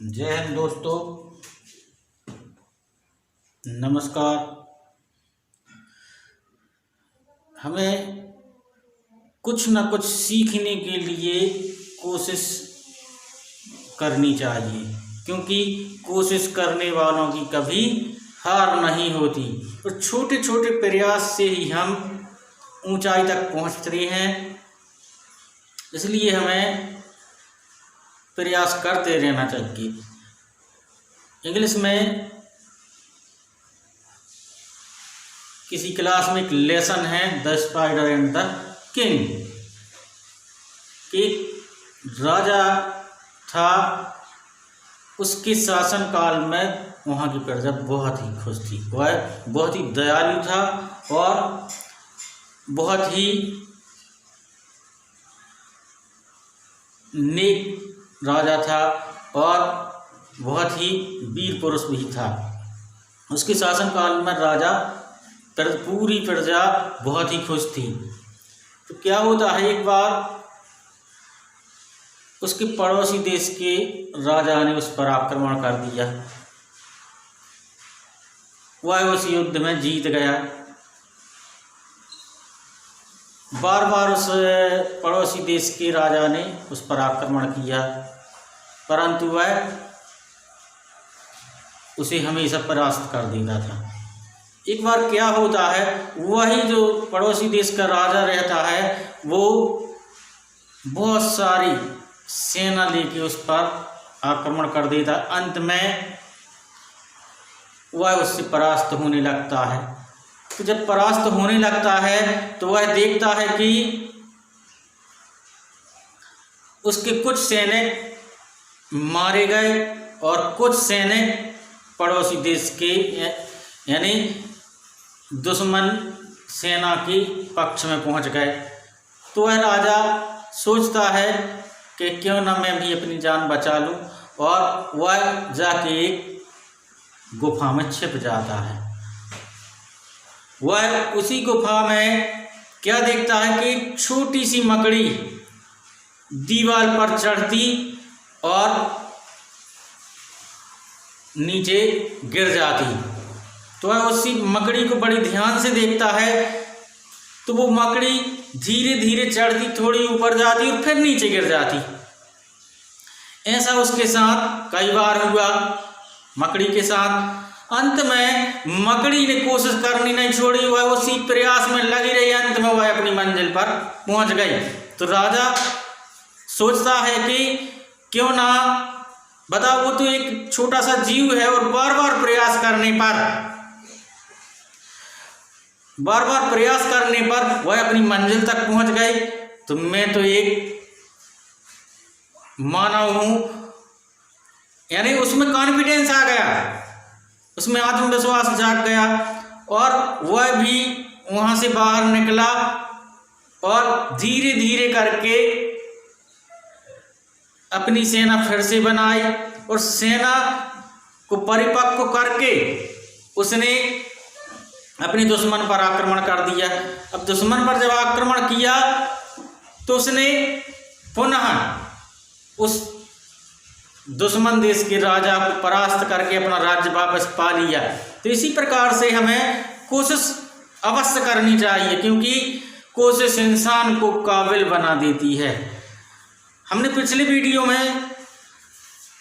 जय हिंद दोस्तों, नमस्कार। हमें कुछ न कुछ सीखने के लिए कोशिश करनी चाहिए, क्योंकि कोशिश करने वालों की कभी हार नहीं होती और छोटे छोटे प्रयास से ही हम ऊंचाई तक पहुंचते हैं। इसलिए हमें प्रयास करते रहना चाहिए। इंग्लिश में किसी क्लास में एक लेसन है, the spider and the king. एक राजा था, उसके शासन काल में वहाँ की प्रजा बहुत ही खुश थी। वह बहुत ही दयालु था और बहुत ही नेक राजा था और बहुत ही वीर पुरुष भी था। उसके शासन काल में राजा पूरी प्रजा बहुत ही खुश थी। तो क्या होता है, एक बार उसके पड़ोसी देश के राजा ने उस पर आक्रमण कर दिया। वह उस युद्ध में जीत गया। बार बार उस पड़ोसी देश के राजा ने उस पर आक्रमण किया, परंतु वह उसे हमेशा परास्त कर देता था। एक बार क्या होता है, वही जो पड़ोसी देश का राजा रहता है, वो बहुत सारी सेना लेके उस पर आक्रमण कर देता। अंत में वह उससे परास्त होने लगता है। तो जब परास्त होने लगता है तो वह देखता है कि उसके कुछ सैनिक मारे गए और कुछ सैनिक पड़ोसी देश के यानी दुश्मन सेना के पक्ष में पहुंच गए। तो वह राजा सोचता है कि क्यों ना मैं भी अपनी जान बचा लूं, और वह जाके एक गुफा में छिप जाता है। वह उसी गुफा में क्या देखता है कि एक छोटी सी मकड़ी दीवार पर चढ़ती और नीचे गिर जाती। तो वह उसी मकड़ी को बड़ी ध्यान से देखता है। तो वो मकड़ी धीरे धीरे चढ़ती, थोड़ी ऊपर जाती और फिर नीचे गिर जाती। ऐसा उसके साथ कई बार हुआ, मकड़ी के साथ। अंत में मकड़ी ने कोशिश करनी नहीं छोड़ी, वह उसी प्रयास में लगी रही। अंत में वह अपनी मंजिल पर पहुंच गई। तो राजा सोचता है कि क्यों ना, बताओ, वो तो एक छोटा सा जीव है और बार बार प्रयास करने पर वह अपनी मंजिल तक पहुंच गई। तो मैं तो एक मानव हूं, यानी उसमें कॉन्फिडेंस आ गया, उसमें आत्मविश्वास जाग गया और वह भी वहां से बाहर निकला और धीरे धीरे करके अपनी सेना फिर से बनाई और सेना को परिपक्व करके उसने अपने दुश्मन पर आक्रमण कर दिया। अब दुश्मन पर जब आक्रमण किया तो उसने पुनः उस दुश्मन देश के राजा को परास्त करके अपना राज्य वापस पा लिया। तो इसी प्रकार से हमें कोशिश अवश्य करनी चाहिए, क्योंकि कोशिश इंसान को काबिल बना देती है। हमने पिछले वीडियो में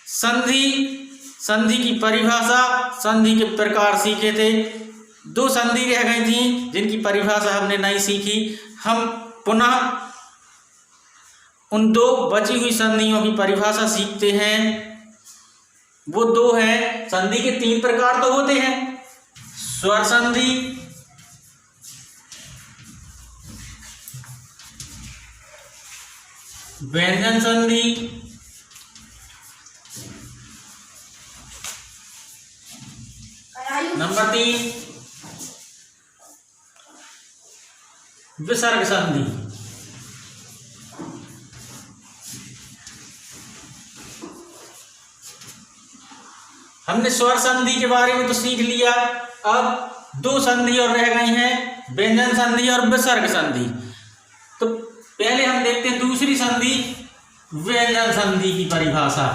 संधि की परिभाषा, संधि के प्रकार सीखे थे। 2 संधि रह गई थी जिनकी परिभाषा हमने नहीं सीखी। हम पुनः उन 2 बची हुई संधियों की परिभाषा सीखते हैं। वो 2 हैं। संधि के 3 प्रकार तो होते हैं: स्वर संधि, व्यंजन संधि नंबर 3 विसर्ग संधि। हमने स्वर संधि के बारे में तो सीख लिया। अब 2 संधि और रह गई हैं, व्यंजन संधि और विसर्ग संधि। तो पहले हम देखते हैं दूसरी संधि, व्यंजन संधि की परिभाषा।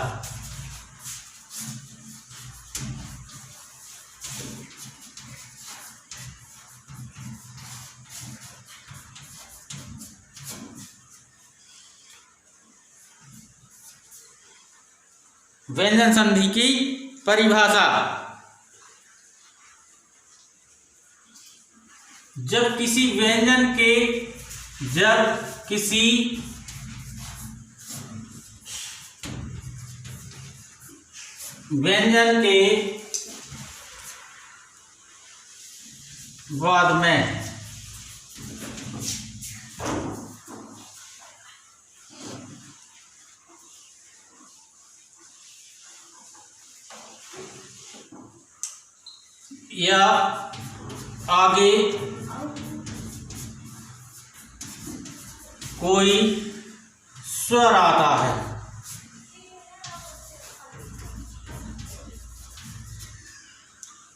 व्यंजन संधि की परिभाषा। जब किसी व्यंजन के बाद में या आगे कोई स्वर आता है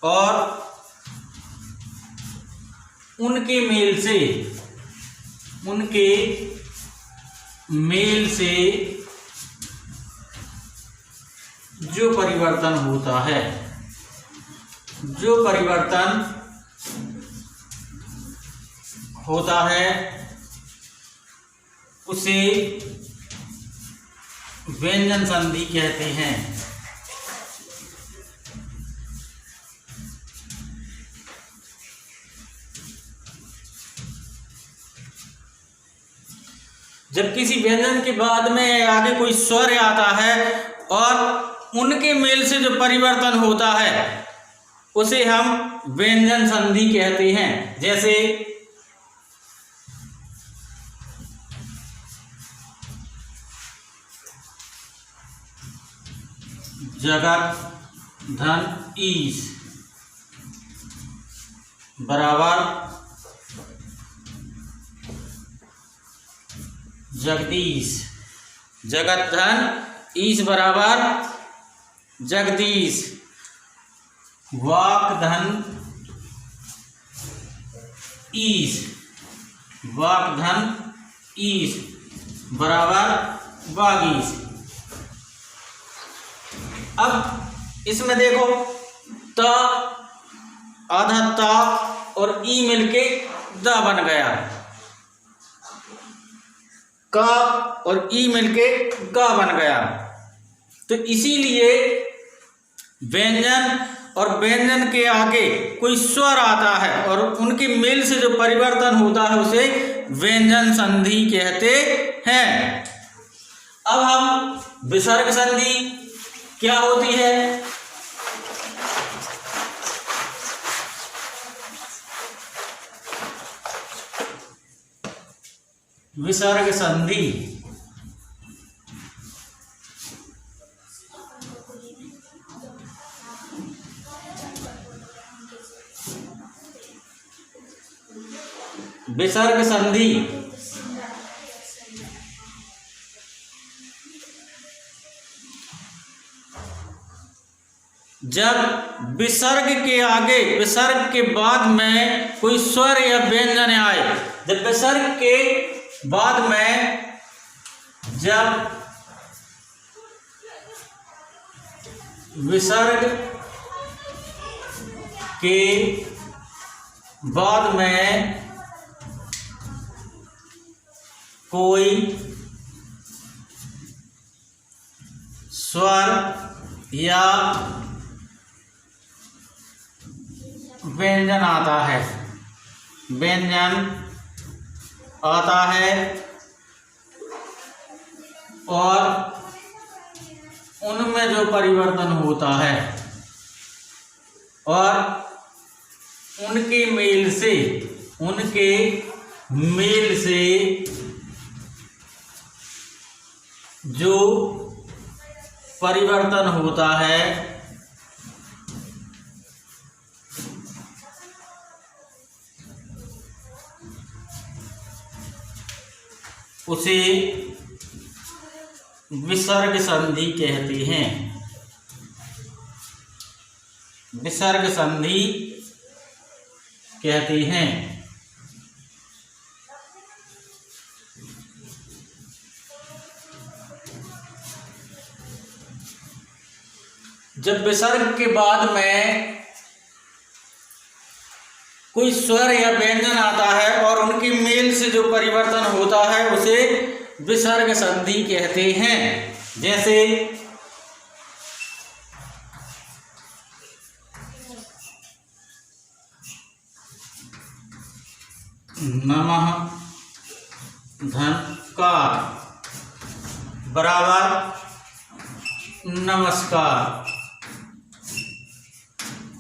और उनके मेल से जो परिवर्तन होता है उसे व्यंजन संधि कहते हैं। जब किसी व्यंजन के बाद में आगे कोई स्वर आता है और उनके मेल से जो परिवर्तन होता है उसे हम व्यंजन संधि कहते हैं। जैसे जगत धन ईश बराबर जगदीश। जगत धन ईश बराबर जगदीश। वाक धन ईश बराबर वागीश। अब इसमें देखो त आधा ता और ई मिलके द बन गया, का और ई मिलके गा बन गया। तो इसीलिए व्यंजन और व्यंजन के आगे कोई स्वर आता है और उनके मेल से जो परिवर्तन होता है उसे व्यंजन संधि कहते हैं। अब हम विसर्ग संधि क्या होती है, विसर्ग संधि जब विसर्ग के आगे विसर्ग के बाद में कोई स्वर या व्यंजन आए, जब विसर्ग के बाद में जब विसर्ग के बाद में कोई स्वर या व्यंजन आता है और उनमें जो परिवर्तन होता है और उनके मेल से जो परिवर्तन होता है उसे विसर्ग संधि कहते हैं। विसर्ग संधि कहते हैं। जब विसर्ग के बाद में कोई स्वर या व्यंजन आता है और उनके मेल से जो परिवर्तन होता है उसे विसर्ग संधि कहते हैं। जैसे नमः धन कार बराबर नमस्कार।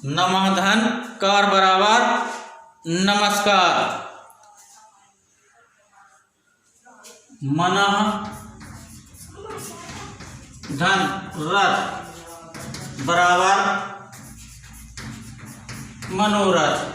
नमः धन कार बराबर नमस्कार। मनः धन रथ बराबर मनोरथ।